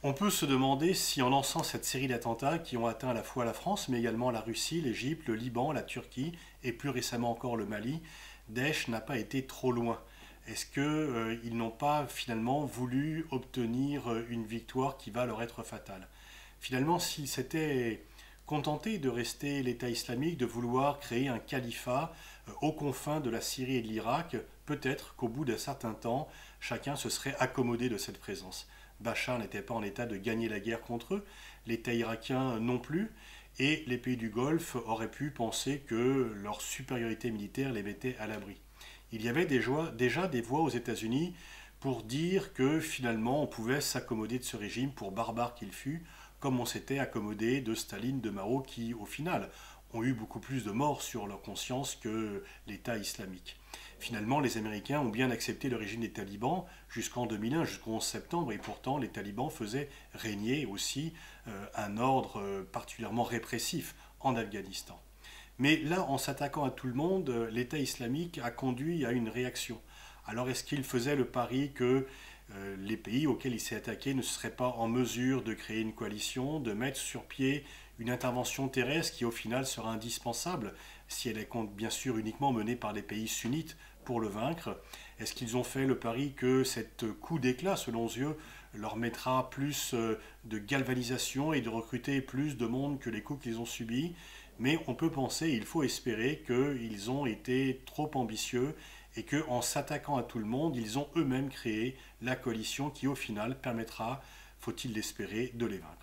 On peut se demander si en lançant cette série d'attentats qui ont atteint à la fois la France, mais également la Russie, l'Égypte, le Liban, la Turquie et plus récemment encore le Mali, Daesh n'a pas été trop loin. Est-ce qu'ils n'ont pas finalement voulu obtenir une victoire qui va leur être fatale? Finalement, s'ils s'étaient contentés de rester l'État islamique, de vouloir créer un califat aux confins de la Syrie et de l'Irak, peut-être qu'au bout d'un certain temps, chacun se serait accommodé de cette présence. Bachar n'était pas en état de gagner la guerre contre eux, l'État irakien non plus, et les pays du Golfe auraient pu penser que leur supériorité militaire les mettait à l'abri. Il y avait déjà des voix aux États-Unis pour dire que finalement on pouvait s'accommoder de ce régime, pour barbare qu'il fût, comme on s'était accommodé de Staline, de Mao, qui au final ont eu beaucoup plus de morts sur leur conscience que l'État islamique. Finalement, les Américains ont bien accepté le régime des talibans jusqu'en 2001, jusqu'au 11 septembre, et pourtant les talibans faisaient régner aussi un ordre particulièrement répressif en Afghanistan. Mais là, en s'attaquant à tout le monde, l'État islamique a conduit à une réaction. Alors est-ce qu'il faisait le pari que les pays auxquels il s'est attaqué ne seraient pas en mesure de créer une coalition, de mettre sur pied une intervention terrestre qui au final sera indispensable si elle est bien sûr uniquement menée par les pays sunnites pour le vaincre? Est-ce qu'ils ont fait le pari que cet coup d'éclat, selon eux, leur mettra plus de galvanisation et de recruter plus de monde que les coups qu'ils ont subis? Mais on peut penser, il faut espérer qu'ils ont été trop ambitieux et qu'en s'attaquant à tout le monde, ils ont eux-mêmes créé la coalition qui au final permettra, faut-il l'espérer, de les vaincre.